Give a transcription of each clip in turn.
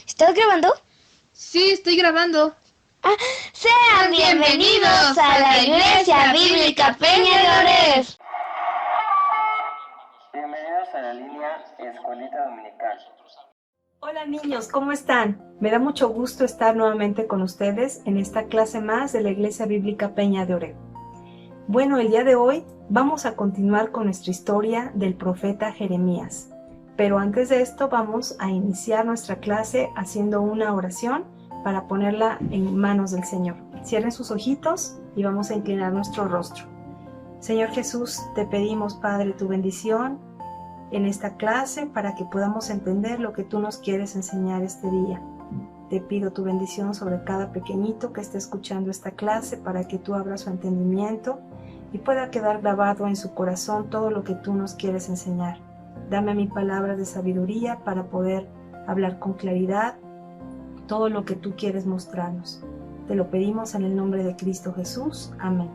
¿Estás grabando? Sí, estoy grabando. Sean bienvenidos a la Iglesia Bíblica Peña de Ores. Bienvenidos a la línea Escuelita Dominical. Hola niños, ¿cómo están? Me da mucho gusto estar nuevamente con ustedes en esta clase más de la Iglesia Bíblica Peña de Ore. Bueno, el día de hoy vamos a continuar con nuestra historia del profeta Jeremías. Pero antes de esto vamos a iniciar nuestra clase haciendo una oración para ponerla en manos del Señor. Cierren sus ojitos y vamos a inclinar nuestro rostro. Señor Jesús, te pedimos, Padre, tu bendición en esta clase para que podamos entender lo que tú nos quieres enseñar este día. Te pido tu bendición sobre cada pequeñito que esté escuchando esta clase para que tú abras su entendimiento y pueda quedar grabado en su corazón todo lo que tú nos quieres enseñar. Dame mi palabra de sabiduría para poder hablar con claridad todo lo que tú quieres mostrarnos. Te lo pedimos en el nombre de Cristo Jesús. Amén.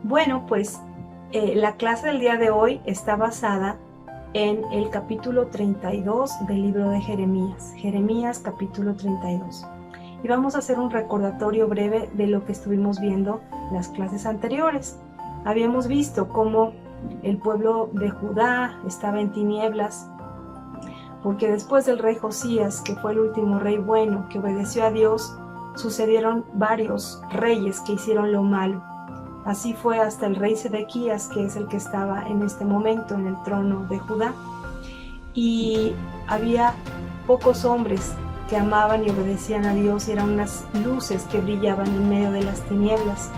Bueno, pues la clase del día de hoy está basada en el capítulo 32 del libro de Jeremías. Jeremías capítulo 32. Y vamos a hacer un recordatorio breve de lo que estuvimos viendo las clases anteriores. Habíamos visto cómo el pueblo de Judá estaba en tinieblas, porque después del rey Josías, que fue el último rey bueno, que obedeció a Dios, sucedieron varios reyes que hicieron lo malo. Así fue hasta el rey Sedequías, que es el que estaba en este momento en el trono de Judá. Y había pocos hombres que amaban y obedecían a Dios, y eran unas luces que brillaban en medio de las tinieblas.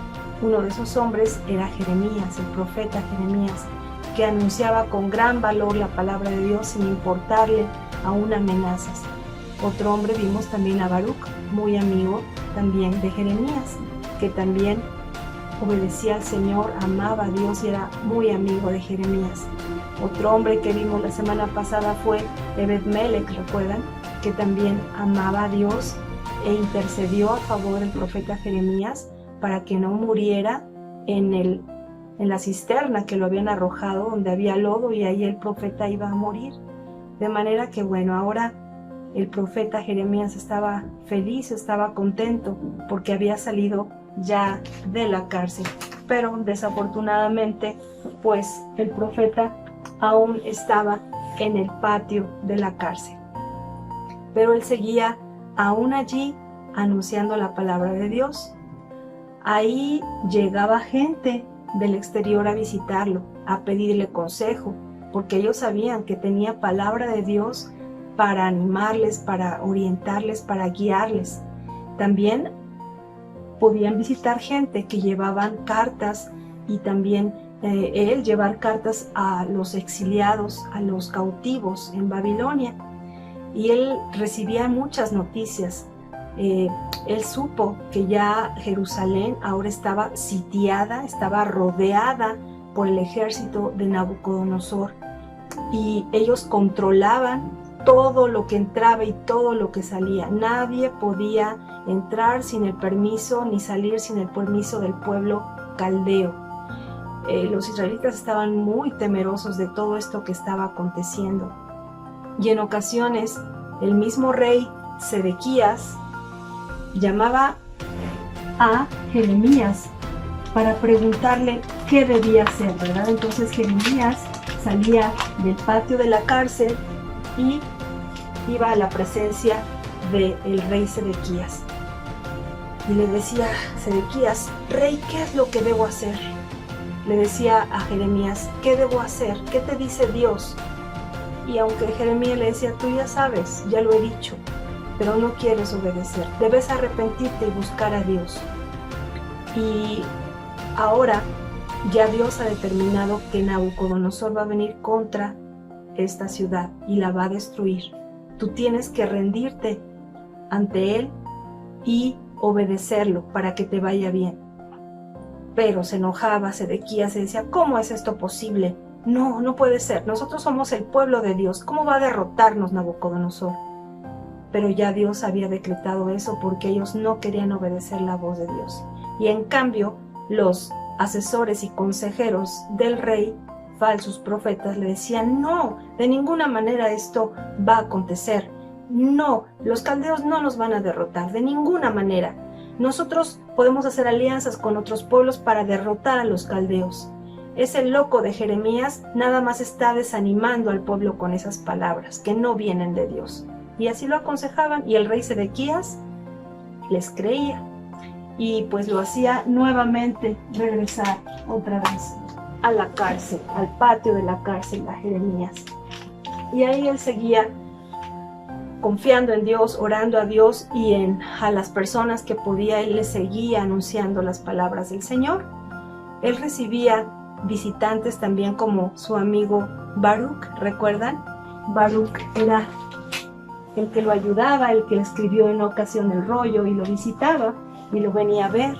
Uno de esos hombres era Jeremías, el profeta Jeremías, que anunciaba con gran valor la palabra de Dios sin importarle aún amenazas. Otro hombre vimos también a Baruc, muy amigo también de Jeremías, que también obedecía al Señor, amaba a Dios y era muy amigo de Jeremías. Otro hombre que vimos la semana pasada fue Ebed-Melech, ¿recuerdan? Que también amaba a Dios e intercedió a favor del profeta Jeremías para que no muriera en la cisterna que lo habían arrojado, donde había lodo, y ahí el profeta iba a morir. De manera que bueno, ahora el profeta Jeremías estaba feliz, estaba contento porque había salido ya de la cárcel. Pero desafortunadamente, pues el profeta aún estaba en el patio de la cárcel. Pero él seguía aún allí anunciando la palabra de Dios. Ahí llegaba gente del exterior a visitarlo, a pedirle consejo, porque ellos sabían que tenía palabra de Dios para animarles, para orientarles, para guiarles. También podían visitar gente que llevaban cartas, y también él llevar cartas a los exiliados, a los cautivos en Babilonia. Y él recibía muchas noticias. Él supo que ya Jerusalén ahora estaba sitiada, estaba rodeada por el ejército de Nabucodonosor, y ellos controlaban todo lo que entraba y todo lo que salía. Nadie podía entrar sin el permiso ni salir sin el permiso del pueblo caldeo. Los israelitas estaban muy temerosos de todo esto que estaba aconteciendo. Y en ocasiones el mismo rey Sedequías llamaba a Jeremías para preguntarle qué debía hacer, ¿verdad? Entonces Jeremías salía del patio de la cárcel y iba a la presencia del rey Sedequías. Y le decía: Sedequías, rey, ¿qué es lo que debo hacer? Le decía a Jeremías: ¿qué debo hacer? ¿Qué te dice Dios? Y aunque Jeremías le decía: tú ya sabes, ya lo he dicho, pero no quieres obedecer, debes arrepentirte y buscar a Dios. Y ahora ya Dios ha determinado que Nabucodonosor va a venir contra esta ciudad y la va a destruir. Tú tienes que rendirte ante él y obedecerlo para que te vaya bien. Pero se enojaba Sedequías y decía: ¿cómo es esto posible? No, no puede ser. Nosotros somos el pueblo de Dios. ¿Cómo va a derrotarnos Nabucodonosor? Pero ya Dios había decretado eso porque ellos no querían obedecer la voz de Dios. Y en cambio, los asesores y consejeros del rey, falsos profetas, le decían: no, de ninguna manera esto va a acontecer. no, los caldeos no nos van a derrotar de ninguna manera. Nosotros podemos hacer alianzas con otros pueblos para derrotar a los caldeos. Ese loco de Jeremías nada más está desanimando al pueblo con esas palabras que no vienen de Dios. Y así lo aconsejaban, y el rey Sedequías les creía. Y pues lo hacía nuevamente regresar otra vez a la cárcel, al patio de la cárcel a Jeremías. Y ahí él seguía confiando en Dios, orando a Dios y a las personas que podía, él les seguía anunciando las palabras del Señor. Él recibía visitantes también como su amigo Baruch, ¿recuerdan? Baruch era el que lo ayudaba, el que le escribió en una ocasión el rollo y lo visitaba y lo venía a ver,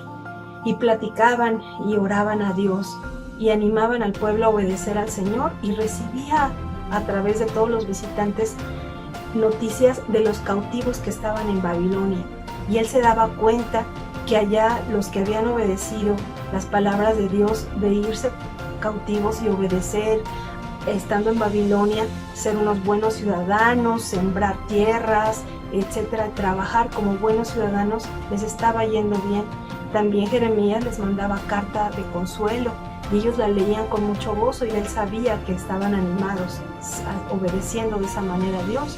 y platicaban y oraban a Dios y animaban al pueblo a obedecer al Señor, y recibía a través de todos los visitantes noticias de los cautivos que estaban en Babilonia, y él se daba cuenta que allá los que habían obedecido las palabras de Dios de irse cautivos y obedecer, estando en Babilonia, ser unos buenos ciudadanos, sembrar tierras, etcétera, trabajar como buenos ciudadanos, les estaba yendo bien. También Jeremías les mandaba carta de consuelo y ellos la leían con mucho gozo, y él sabía que estaban animados, obedeciendo de esa manera a Dios.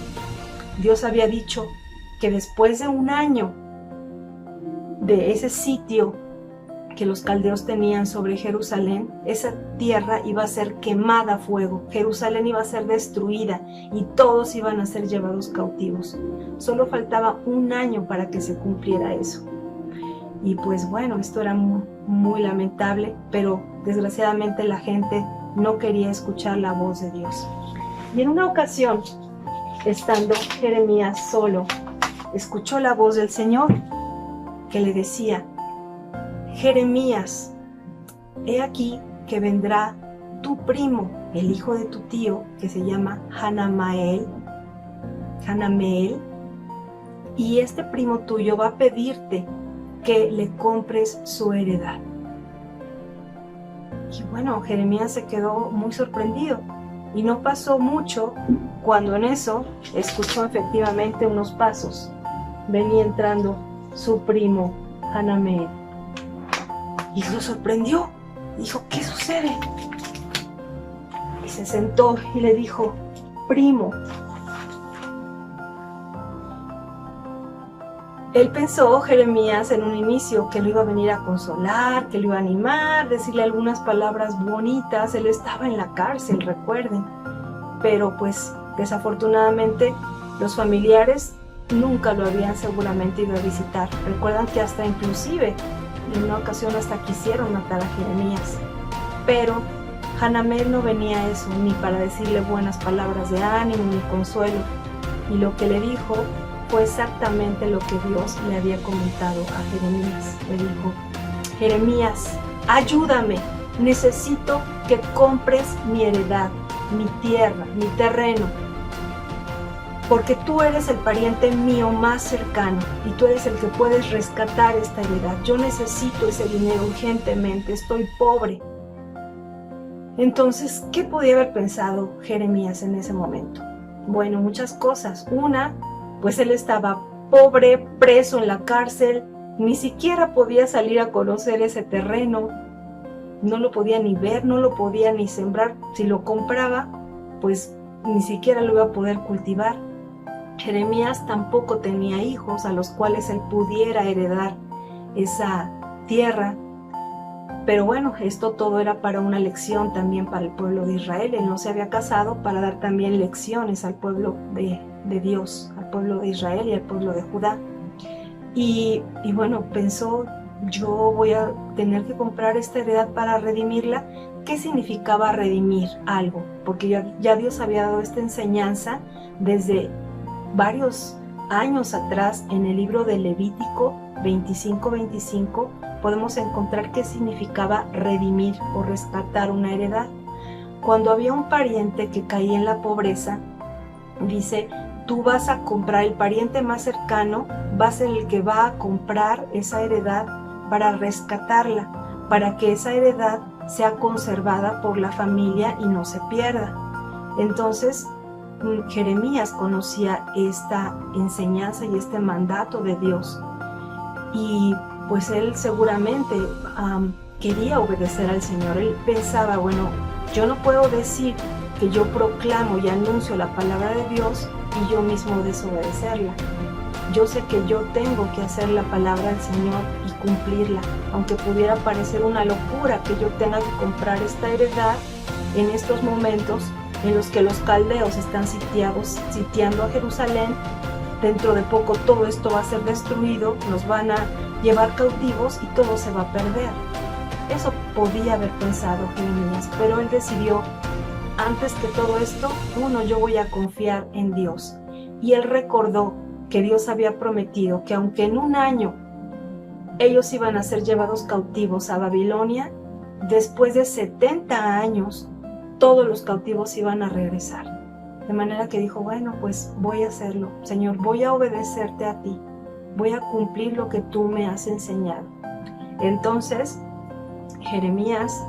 Dios había dicho que después de un año de ese sitio que los caldeos tenían sobre Jerusalén, esa tierra iba a ser quemada a fuego, Jerusalén iba a ser destruida y todos iban a ser llevados cautivos. Solo faltaba un año para que se cumpliera eso. Y pues bueno, esto era muy lamentable, pero desgraciadamente la gente no quería escuchar la voz de Dios. Y en una ocasión, estando Jeremías solo, escuchó la voz del Señor que le decía: Jeremías, he aquí que vendrá tu primo, el hijo de tu tío, que se llama Hanameel, y este primo tuyo va a pedirte que le compres su heredad. Y bueno, Jeremías se quedó muy sorprendido, y no pasó mucho cuando en eso escuchó efectivamente unos pasos. Venía entrando su primo Hanameel. Y lo sorprendió, dijo: ¿qué sucede? Y se sentó y le dijo: primo. Él pensó, Jeremías, en un inicio que lo iba a venir a consolar, que lo iba a animar, decirle algunas palabras bonitas. Él estaba en la cárcel, recuerden. Pero pues desafortunadamente los familiares nunca lo habían seguramente ido a visitar. Recuerdan que hasta inclusive en una ocasión hasta quisieron matar a Jeremías, pero Hanameel no venía a eso, ni para decirle buenas palabras de ánimo ni consuelo, y lo que le dijo fue exactamente lo que Dios le había comentado a Jeremías. Le dijo: Jeremías, ayúdame, necesito que compres mi heredad, mi tierra, mi terreno, porque tú eres el pariente mío más cercano y tú eres el que puedes rescatar esta heredad. Yo necesito ese dinero urgentemente, estoy pobre. Entonces, ¿qué podía haber pensado Jeremías en ese momento? Bueno, muchas cosas. Una, pues él estaba pobre, preso en la cárcel, ni siquiera podía salir a conocer ese terreno, no lo podía ni ver, no lo podía ni sembrar. Si lo compraba, pues ni siquiera lo iba a poder cultivar. Jeremías tampoco tenía hijos a los cuales él pudiera heredar esa tierra. Pero bueno, esto todo era para una lección también para el pueblo de Israel. Él no se había casado para dar también lecciones al pueblo de Dios, al pueblo de Israel y al pueblo de Judá. Y bueno, pensó: yo voy a tener que comprar esta heredad para redimirla. ¿Qué significaba redimir algo? Porque ya Dios había dado esta enseñanza desde varios años atrás. En el libro de Levítico 25:25 podemos encontrar qué significaba redimir o rescatar una heredad. Cuando había un pariente que caía en la pobreza, dice: tú vas a comprar, el pariente más cercano va a ser el que va a comprar esa heredad para rescatarla, para que esa heredad sea conservada por la familia y no se pierda. Entonces, Jeremías conocía esta enseñanza y este mandato de Dios. Y pues él seguramente quería obedecer al Señor. Él pensaba, bueno, yo no puedo decir que yo proclamo y anuncio la palabra de Dios y yo mismo desobedecerla. Yo sé que yo tengo que hacer la palabra del Señor y cumplirla, aunque pudiera parecer una locura que yo tenga que comprar esta heredad en estos momentos en los que los caldeos están sitiando a Jerusalén. Dentro de poco todo esto va a ser destruido, nos van a llevar cautivos y todo se va a perder. Eso podía haber pensado Jeremías, pero él decidió, antes que todo esto, yo voy a confiar en Dios. Y él recordó que Dios había prometido que aunque en un año ellos iban a ser llevados cautivos a Babilonia, después de 70 años todos los cautivos iban a regresar. De manera que dijo, bueno, pues voy a hacerlo. Señor, voy a obedecerte a ti. Voy a cumplir lo que tú me has enseñado. Entonces, Jeremías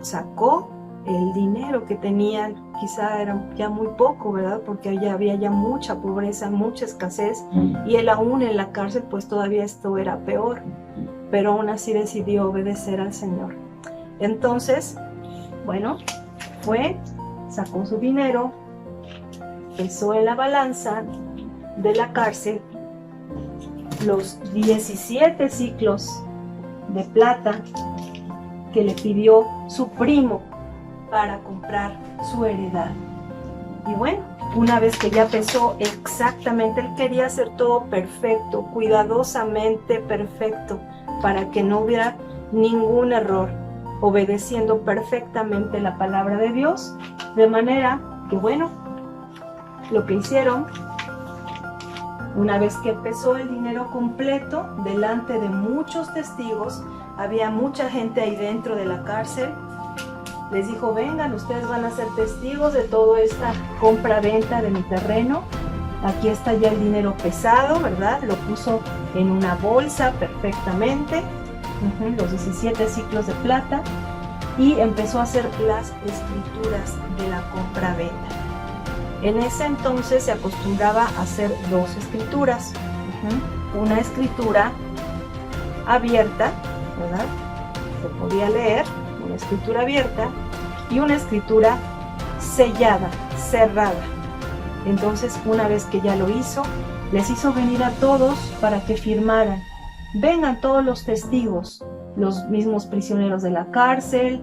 sacó el dinero que tenían, quizá era ya muy poco, ¿verdad? Porque allá había ya mucha pobreza, mucha escasez, y él aún en la cárcel, pues todavía esto era peor, pero aún así decidió obedecer al Señor. Entonces, bueno, sacó su dinero, pesó en la balanza de la cárcel los 17 ciclos de plata que le pidió su primo para comprar su heredad. Y bueno, una vez que ya pesó exactamente, él quería hacer todo perfecto, cuidadosamente perfecto, para que no hubiera ningún error, obedeciendo perfectamente la palabra de Dios. De manera que bueno, lo que hicieron, una vez que pesó el dinero completo, delante de muchos testigos, había mucha gente ahí dentro de la cárcel, les dijo, vengan, ustedes van a ser testigos de toda esta compra-venta de mi terreno. Aquí está ya el dinero pesado, ¿verdad? Lo puso en una bolsa perfectamente, los 17 ciclos de plata, y empezó a hacer las escrituras de la compra-venta. En ese entonces se acostumbraba a hacer dos escrituras. Una escritura abierta, ¿verdad? Se podía leer, una escritura abierta, y una escritura sellada, cerrada. Entonces, una vez que ya lo hizo, les hizo venir a todos para que firmaran. Vengan todos los testigos, los mismos prisioneros de la cárcel,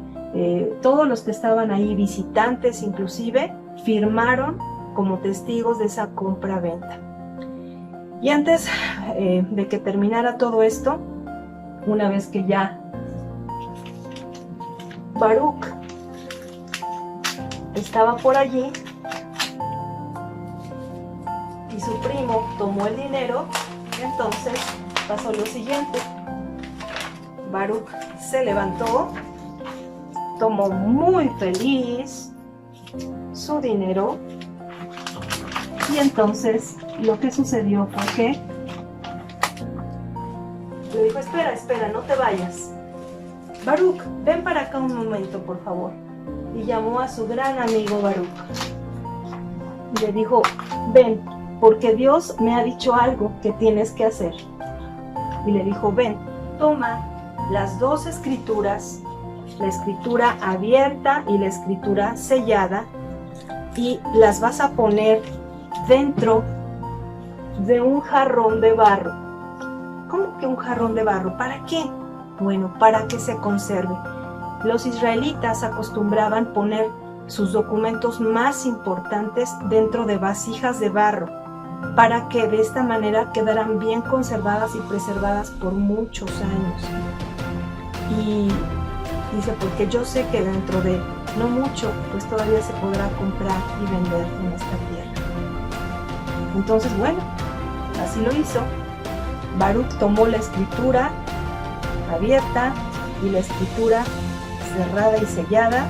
todos los que estaban ahí, visitantes inclusive, firmaron como testigos de esa compra-venta. Y antes de que terminara todo esto, una vez que ya Baruch estaba por allí y su primo tomó el dinero, entonces pasó lo siguiente. Baruch se levantó, tomó muy feliz su dinero, y entonces lo que sucedió fue que le dijo, espera, no te vayas. Baruch, ven para acá un momento, por favor. Y llamó a su gran amigo Baruch. Y le dijo, ven, porque Dios me ha dicho algo que tienes que hacer. Y le dijo, ven, toma las dos escrituras, la escritura abierta y la escritura sellada, y las vas a poner dentro de un jarrón de barro. ¿Cómo que un jarrón de barro? ¿Para qué? Bueno, para que se conserve. Los israelitas acostumbraban poner sus documentos más importantes dentro de vasijas de barro, para que de esta manera quedaran bien conservadas y preservadas por muchos años. Y dice, porque yo sé que dentro de no mucho, pues todavía se podrá comprar y vender en esta tierra. Entonces, bueno, así lo hizo. Baruch tomó la escritura abierta y la escritura cerrada y sellada,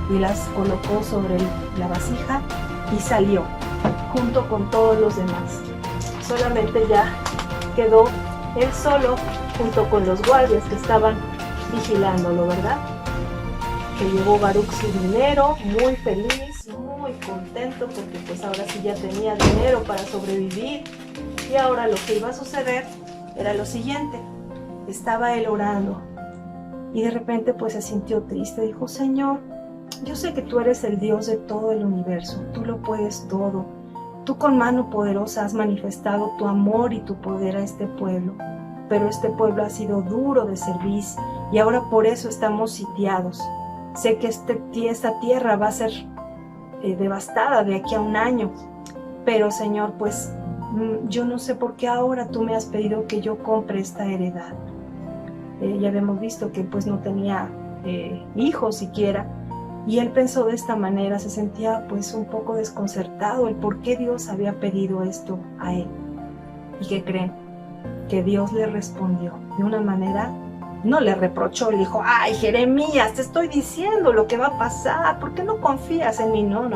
y las colocó sobre la vasija y salió junto con todos los demás. Solamente ya quedó él solo junto con los guardias que estaban vigilándolo, ¿verdad? Que llevó Baruch su dinero, muy feliz, muy muy contento porque pues ahora sí ya tenía dinero para sobrevivir. Y ahora lo que iba a suceder era lo siguiente. Estaba él orando y de repente pues se sintió triste. Dijo: Señor, yo sé que tú eres el Dios de todo el universo, tú lo puedes todo. Tú con mano poderosa has manifestado tu amor y tu poder a este pueblo, pero este pueblo ha sido duro de cerviz y ahora por eso estamos sitiados. Sé que esta tierra va a ser devastada de aquí a un año, pero Señor, pues yo no sé por qué ahora tú me has pedido que yo compre esta heredad. Ya habíamos visto que pues no tenía hijos siquiera, y él pensó de esta manera, se sentía pues un poco desconcertado el por qué Dios había pedido esto a él. ¿Y qué creen? Que Dios le respondió de una manera, no le reprochó, le dijo: ay, Jeremías, te estoy diciendo lo que va a pasar, ¿por qué no confías en mí? No.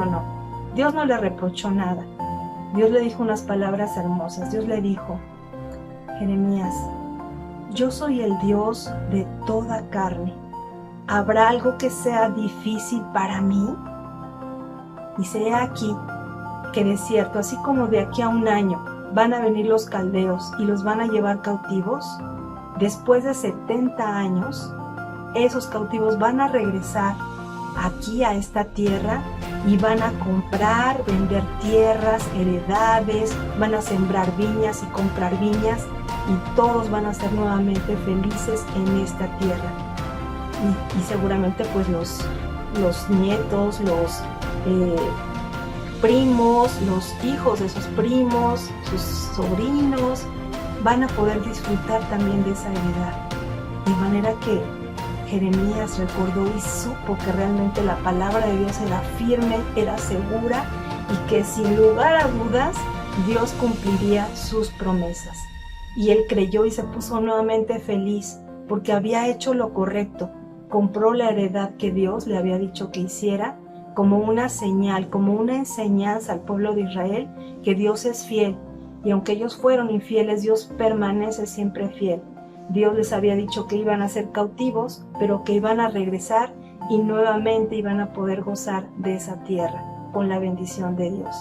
Dios no le reprochó nada. Dios le dijo unas palabras hermosas. Dios le dijo: Jeremías, yo soy el Dios de toda carne. ¿Habrá algo que sea difícil para mí? Dice: he aquí que de cierto, así como de aquí a un año van a venir los caldeos y los van a llevar cautivos, después de 70 años, esos cautivos van a regresar aquí a esta tierra y van a comprar, vender tierras, heredades, van a sembrar viñas y comprar viñas, y todos van a ser nuevamente felices en esta tierra. Y seguramente pues los nietos, los primos, los hijos de sus primos, sus sobrinos, van a poder disfrutar también de esa heredad. De manera que Jeremías recordó y supo que realmente la palabra de Dios era firme, era segura, y que sin lugar a dudas Dios cumpliría sus promesas. Y él creyó y se puso nuevamente feliz porque había hecho lo correcto. Compró la heredad que Dios le había dicho que hiciera como una señal, como una enseñanza al pueblo de Israel que Dios es fiel. Y aunque ellos fueron infieles, Dios permanece siempre fiel. Dios les había dicho que iban a ser cautivos, pero que iban a regresar y nuevamente iban a poder gozar de esa tierra con la bendición de Dios.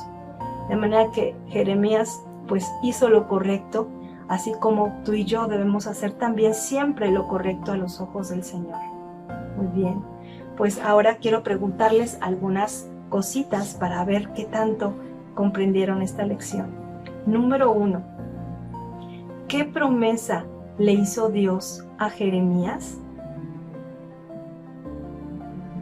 De manera que Jeremías pues hizo lo correcto, así como tú y yo debemos hacer también siempre lo correcto a los ojos del Señor. Muy bien, pues ahora quiero preguntarles algunas cositas para ver qué tanto comprendieron esta lección. Número 1. ¿Qué promesa le hizo Dios a Jeremías?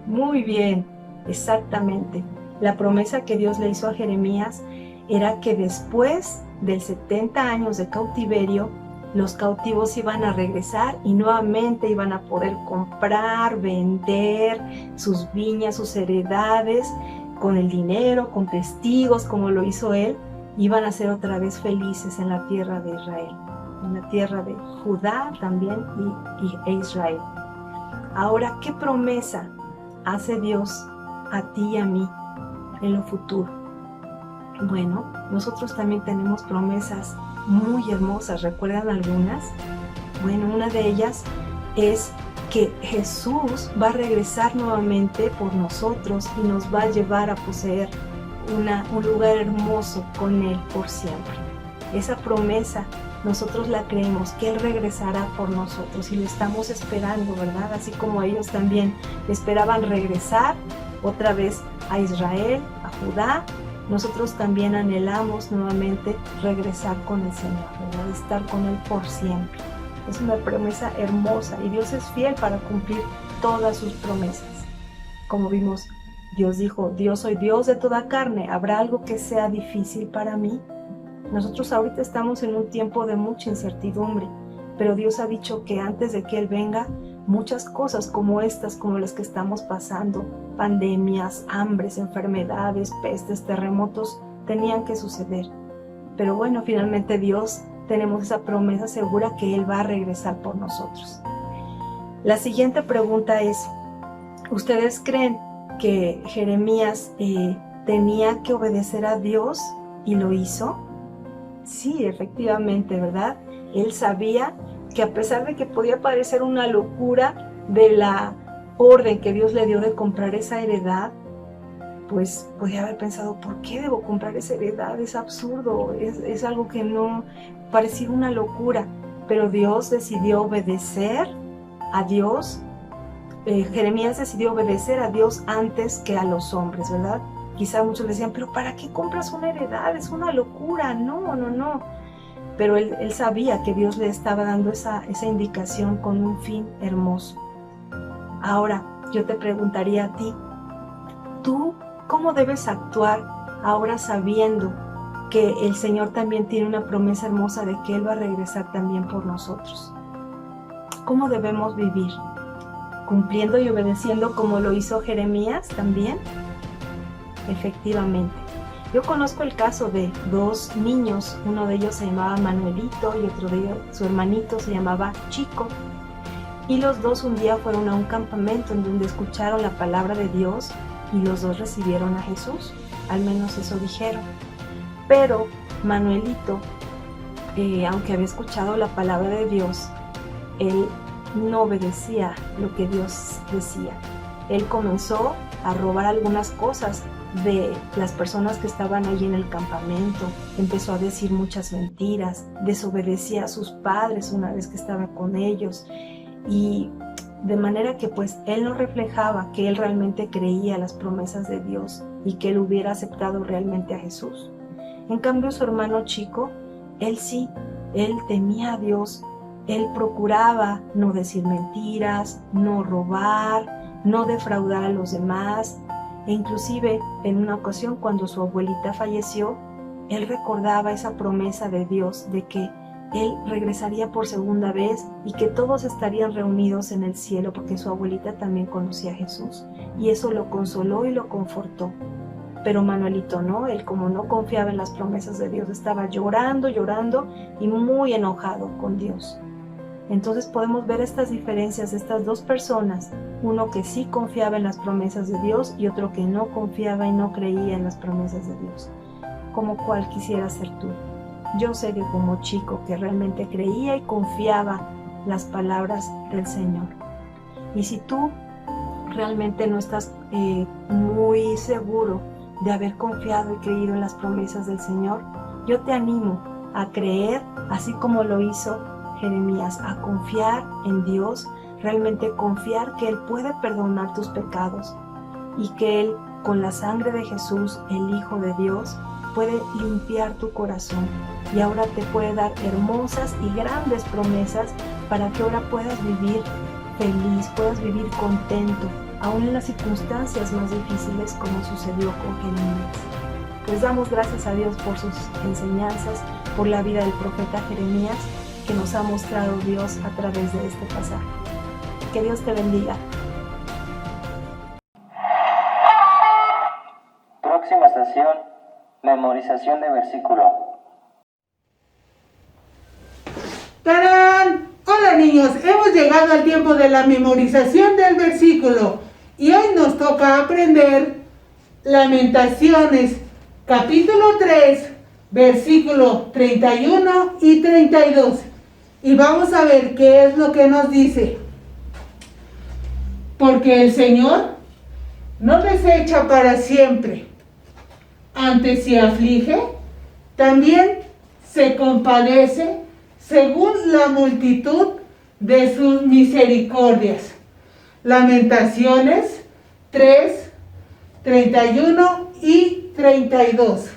Muy bien, exactamente. La promesa que Dios le hizo a Jeremías era que después de 70 años de cautiverio, los cautivos iban a regresar y nuevamente iban a poder comprar, vender sus viñas, sus heredades, con el dinero, con testigos, como lo hizo él. Iban a ser otra vez felices en la tierra de Israel, en la tierra de Judá también e Israel. Ahora, ¿qué promesa hace Dios a ti y a mí en lo futuro? Bueno, nosotros también tenemos promesas muy hermosas. ¿Recuerdan algunas? Bueno, una de ellas es que Jesús va a regresar nuevamente por nosotros y nos va a llevar a poseer un lugar hermoso con Él por siempre. Esa promesa nosotros la creemos, que Él regresará por nosotros y lo estamos esperando, ¿verdad? Así como ellos también esperaban regresar otra vez a Israel, a Judá, nosotros también anhelamos nuevamente regresar con el Señor, ¿verdad? Estar con Él por siempre. Es una promesa hermosa y Dios es fiel para cumplir todas sus promesas. Como vimos, Dios dijo: yo soy Dios de toda carne, ¿habrá algo que sea difícil para mí? Nosotros ahorita estamos en un tiempo de mucha incertidumbre, pero Dios ha dicho que antes de que Él venga, muchas cosas como estas, como las que estamos pasando, pandemias, hambres, enfermedades, pestes, terremotos, tenían que suceder. Pero bueno, finalmente Dios, tenemos esa promesa segura que Él va a regresar por nosotros. La siguiente pregunta es: ¿ustedes creen que Jeremías tenía que obedecer a Dios y lo hizo? Sí, efectivamente, ¿verdad? Él sabía que a pesar de que podía parecer una locura de la orden que Dios le dio de comprar esa heredad, pues podía haber pensado, ¿por qué debo comprar esa heredad? Es absurdo, es algo que no parecía una locura, pero Dios decidió obedecer a Dios. Jeremías decidió obedecer a Dios antes que a los hombres, ¿verdad? Quizá muchos decían, pero ¿para qué compras una heredad? Es una locura. No. Pero él sabía que Dios le estaba dando esa indicación con un fin hermoso. Ahora, yo te preguntaría a ti, ¿tú cómo debes actuar ahora sabiendo que el Señor también tiene una promesa hermosa de que Él va a regresar también por nosotros? ¿Cómo debemos vivir? ¿Cumpliendo y obedeciendo como lo hizo Jeremías también? Efectivamente. Yo conozco el caso de dos niños, uno de ellos se llamaba Manuelito y otro de ellos, su hermanito, se llamaba Chico. Y los dos un día fueron a un campamento en donde escucharon la palabra de Dios y los dos recibieron a Jesús, al menos eso dijeron. Pero Manuelito, aunque había escuchado la palabra de Dios, él no obedecía lo que Dios decía. Él comenzó a robar algunas cosas de las personas que estaban allí en el campamento, empezó a decir muchas mentiras, desobedecía a sus padres una vez que estaba con ellos, y de manera que pues él no reflejaba que él realmente creía las promesas de Dios y que él hubiera aceptado realmente a Jesús. En cambio, su hermano Chico, él sí, él temía a Dios, él procuraba no decir mentiras, no robar, no defraudar a los demás. E inclusive en una ocasión cuando su abuelita falleció, él recordaba esa promesa de Dios de que él regresaría por segunda vez y que todos estarían reunidos en el cielo, porque su abuelita también conocía a Jesús, y eso lo consoló y lo confortó. Pero Manuelito no, él como no confiaba en las promesas de Dios, estaba llorando y muy enojado con Dios. Entonces podemos ver estas diferencias de estas dos personas, uno que sí confiaba en las promesas de Dios y otro que no confiaba y no creía en las promesas de Dios. ¿Como cuál quisieras ser tú? Yo sé que como Chico, que realmente creía y confiaba las palabras del Señor. Y si tú realmente no estás muy seguro de haber confiado y creído en las promesas del Señor, yo te animo a creer, así como lo hizo Jeremías, a confiar en Dios, realmente confiar que Él puede perdonar tus pecados y que Él, con la sangre de Jesús, el Hijo de Dios, puede limpiar tu corazón y ahora te puede dar hermosas y grandes promesas para que ahora puedas vivir feliz, puedas vivir contento, aún en las circunstancias más difíciles como sucedió con Jeremías. Pues damos gracias a Dios por sus enseñanzas, por la vida del profeta Jeremías que nos ha mostrado Dios a través de este pasaje. Que Dios te bendiga. Próxima estación, memorización de versículo. ¡Tarán! Hola niños, hemos llegado al tiempo de la memorización del versículo y hoy nos toca aprender Lamentaciones, capítulo 3, versículo 31 y 32. Y vamos a ver qué es lo que nos dice. Porque el Señor no desecha para siempre, antes se aflige, también se compadece según la multitud de sus misericordias. Lamentaciones 3, 31 y 32.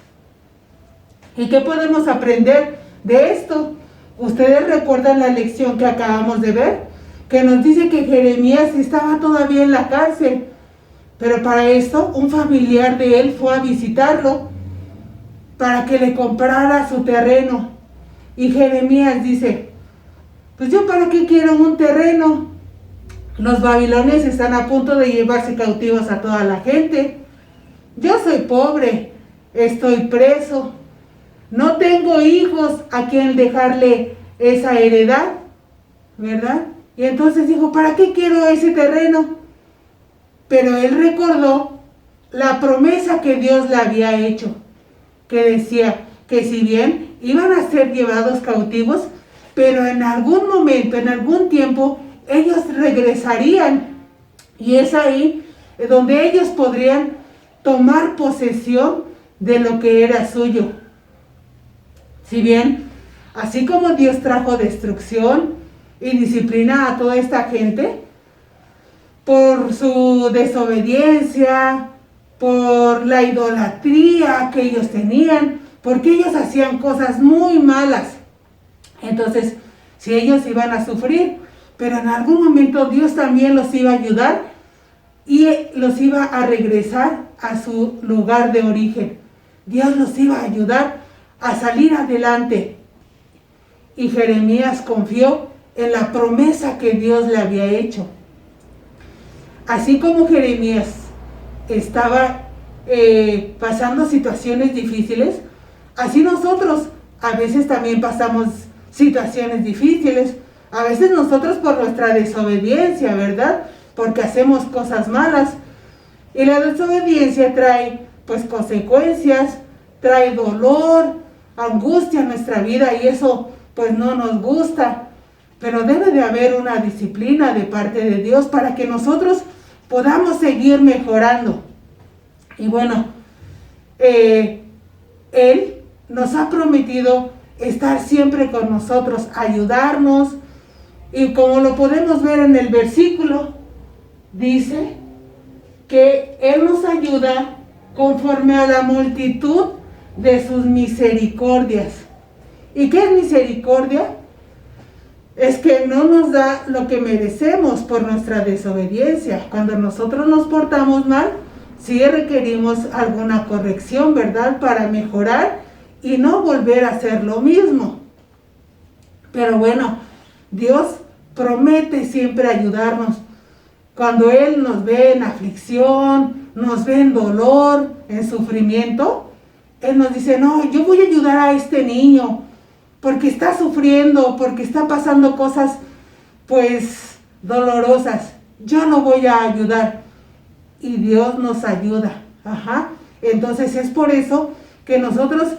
¿Y qué podemos aprender de esto? ¿Ustedes recuerdan la lección que acabamos de ver? Que nos dice que Jeremías estaba todavía en la cárcel, pero para esto un familiar de él fue a visitarlo para que le comprara su terreno. Y Jeremías dice, pues yo para qué quiero un terreno, los babilonios están a punto de llevarse cautivos a toda la gente, yo soy pobre, estoy preso, no tengo hijos a quien dejarle esa heredad, ¿verdad? Y entonces dijo, ¿para qué quiero ese terreno? Pero él recordó la promesa que Dios le había hecho, que decía que si bien iban a ser llevados cautivos, pero en algún momento, en algún tiempo, ellos regresarían. Y es ahí donde ellos podrían tomar posesión de lo que era suyo. Si bien, así como Dios trajo destrucción y disciplina a toda esta gente por su desobediencia, por la idolatría que ellos tenían, porque ellos hacían cosas muy malas. Entonces, si ellos iban a sufrir, pero en algún momento Dios también los iba a ayudar y los iba a regresar a su lugar de origen. Dios los iba a ayudar a salir adelante. Y Jeremías confió en la promesa que Dios le había hecho. Así como Jeremías estaba pasando situaciones difíciles, así nosotros a veces también pasamos situaciones difíciles. A veces nosotros por nuestra desobediencia, ¿verdad? Porque hacemos cosas malas. Y la desobediencia trae pues consecuencias, trae dolor, angustia en nuestra vida y eso pues no nos gusta. Pero debe de haber una disciplina de parte de Dios para que nosotros podamos seguir mejorando. Y bueno, Él nos ha prometido estar siempre con nosotros, ayudarnos. Y como lo podemos ver en el versículo, dice que Él nos ayuda conforme a la multitud de sus misericordias. ¿Y qué es misericordia? Es que no nos da lo que merecemos por nuestra desobediencia. Cuando nosotros nos portamos mal, sí requerimos alguna corrección, ¿verdad? Para mejorar y no volver a hacer lo mismo. Pero bueno, Dios promete siempre ayudarnos. Cuando Él nos ve en aflicción, nos ve en dolor, en sufrimiento, Él nos dice, no, yo voy a ayudar a este niño porque está sufriendo, porque está pasando cosas pues dolorosas. Yo lo voy a ayudar. Y Dios nos ayuda. Entonces es por eso que nosotros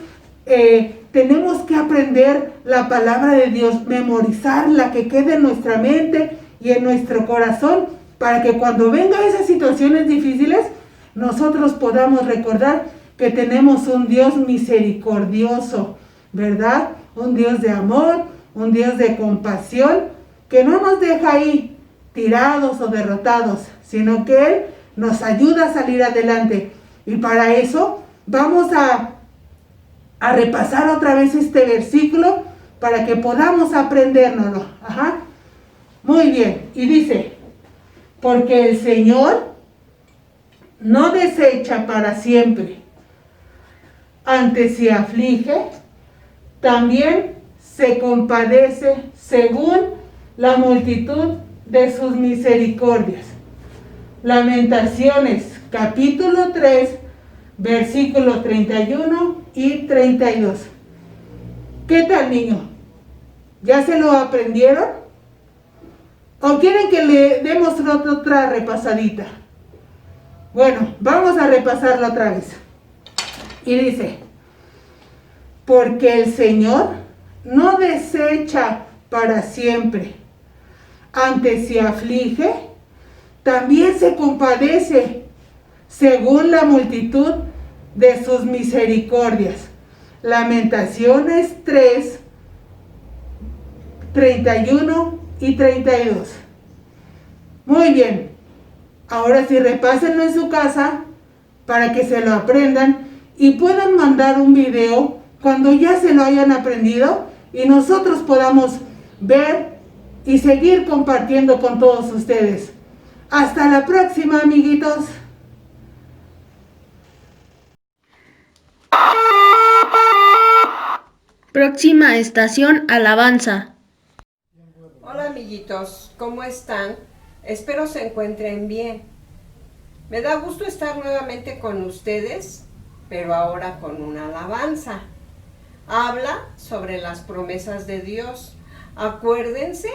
tenemos que aprender la palabra de Dios, memorizarla, que quede en nuestra mente y en nuestro corazón, para que cuando vengan esas situaciones difíciles, nosotros podamos recordar que tenemos un Dios misericordioso, ¿verdad? Un Dios de amor, un Dios de compasión, que no nos deja ahí tirados o derrotados, sino que Él nos ayuda a salir adelante. Y para eso vamos a repasar otra vez este versículo para que podamos aprendérnoslo. Muy bien, y dice, porque el Señor no desecha para siempre, antes se aflige, también se compadece según la multitud de sus misericordias. Lamentaciones, capítulo 3, versículos 31 y 32. ¿Qué tal, niño? ¿Ya se lo aprendieron? ¿O quieren que le demos otra repasadita? Bueno, vamos a repasarlo otra vez. Y dice, porque el Señor no desecha para siempre, antes se aflige, también se compadece según la multitud de sus misericordias. Lamentaciones 3, 31 y 32. Muy bien, ahora sí repásenlo en su casa para que se lo aprendan y puedan mandar un video cuando ya se lo hayan aprendido y nosotros podamos ver y seguir compartiendo con todos ustedes. Hasta la próxima, amiguitos. Próxima estación, alabanza. Hola amiguitos, ¿cómo están? Espero se encuentren bien. Me da gusto estar nuevamente con ustedes, pero ahora con una alabanza. Habla sobre las promesas de Dios. Acuérdense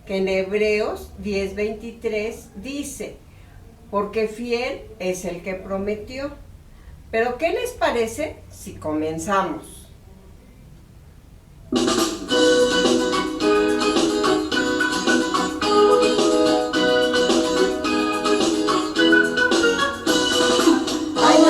que en Hebreos 10:23 dice, porque fiel es el que prometió. Pero ¿qué les parece si comenzamos? Hoy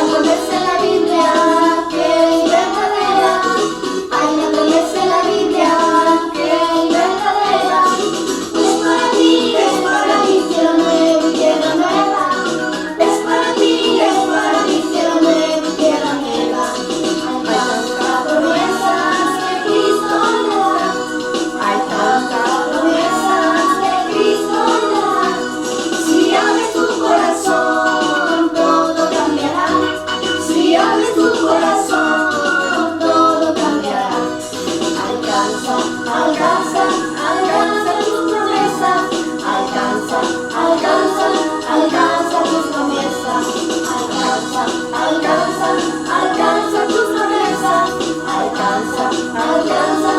alcanza,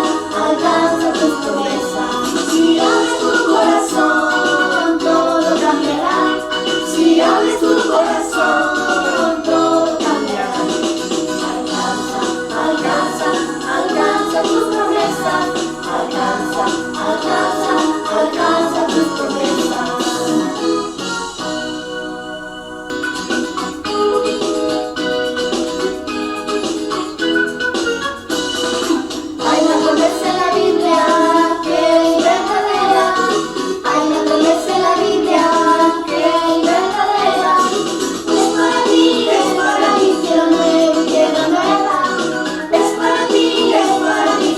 alcanza tus promesas. Si abres tu corazón, todo cambiará. Si abres tu corazón, todo cambiará. Alcanza, alcanza, alcanza tus promesas. Alcanza, alcanza, alcanza tus promesas. Hay una promesa en la Biblia que es verdadera. Hay una promesa en la Biblia que es verdadera. Es para ti, cielo nuevo y tierra nueva. Es para ti,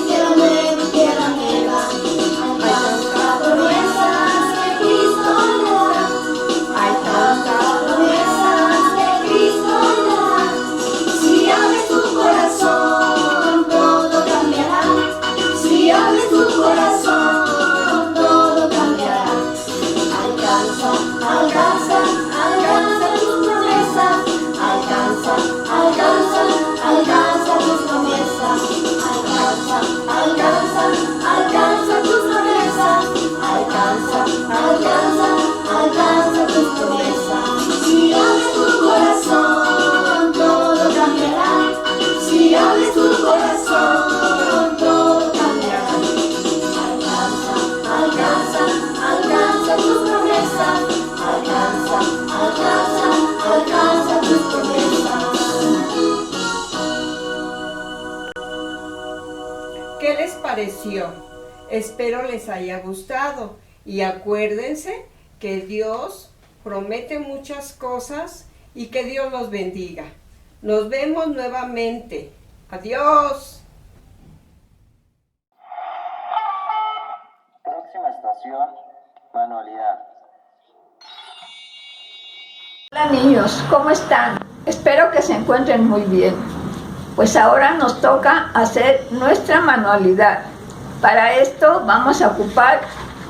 cielo nuevo y tierra nueva. Alcanza promesas que Cristo me da. Alcanza promesas que Cristo me da. Si abres tu corazón, todo cambiará. Si abres tu corazón, todo cambiará. Alcanza, alcanza, alcanza tus promesas. Alcanza, alcanza, alcanza tus promesas. Alcanza, alcanza, alcanza tus promesas. Alcanza, alcanza, alcanza tus promesas. Si abres tu corazón, todo cambiará. Si abres tu corazón, todo cambiará. Alcanza, alcanza, alcanza tus promesas. Alcanza, alcanza, alcanza tus promesas. ¿Qué les pareció? Espero les haya gustado y acuérdense que Dios promete muchas cosas y que Dios los bendiga. Nos vemos nuevamente. Adiós. Próxima estación, manualidad. Hola niños, ¿cómo están? Espero que se encuentren muy bien. Pues ahora nos toca hacer nuestra manualidad. Para esto vamos a ocupar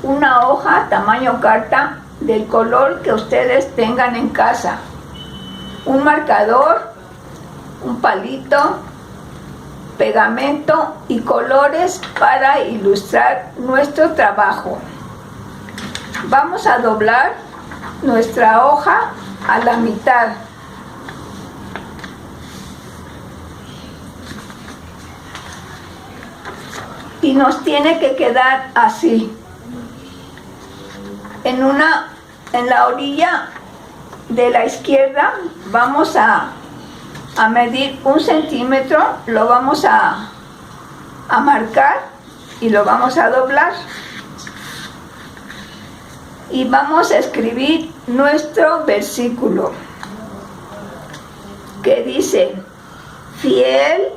una hoja tamaño carta del color que ustedes tengan en casa, un marcador, un palito, pegamento y colores para ilustrar nuestro trabajo. Vamos a doblar nuestra hoja a la mitad. Y nos tiene que quedar así. En la orilla de la izquierda vamos a medir 1 centímetro, lo vamos a marcar y lo vamos a doblar. Y vamos a escribir nuestro versículo que dice: fiel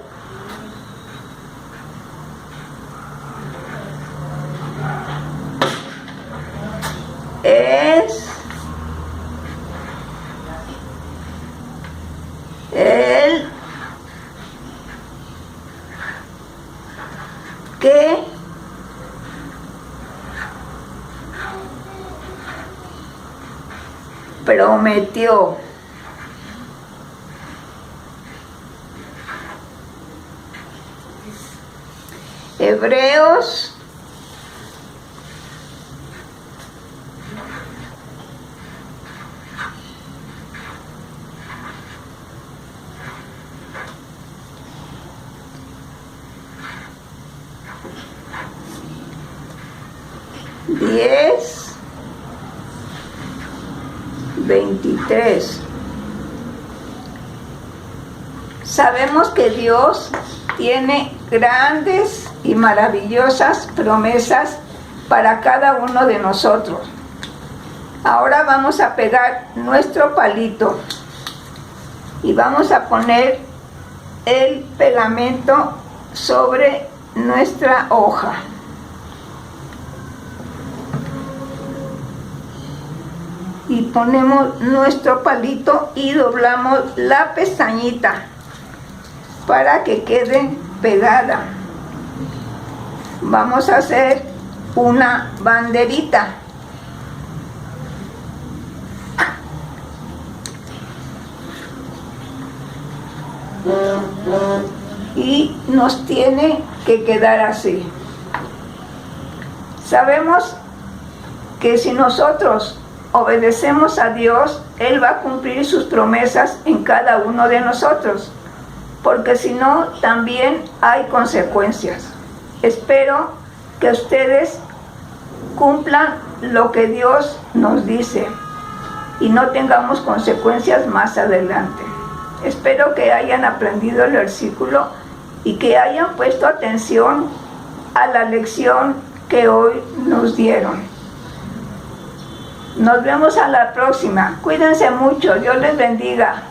es el que prometió. Hebreos 10:23. Sabemos que Dios tiene grandes y maravillosas promesas para cada uno de nosotros. Ahora vamos a pegar nuestro palito y vamos a poner el pegamento sobre nuestra hoja. Y ponemos nuestro palito y doblamos la pestañita para que quede pegada. Vamos a hacer una banderita. y nos tiene que quedar así. Sabemos que si nosotros obedecemos a Dios, Él va a cumplir sus promesas en cada uno de nosotros, porque si no, también hay consecuencias. Espero que ustedes cumplan lo que Dios nos dice y no tengamos consecuencias más adelante. Espero que hayan aprendido el versículo y que hayan puesto atención a la lección que hoy nos dieron. Nos vemos a la próxima. Cuídense mucho. Dios les bendiga.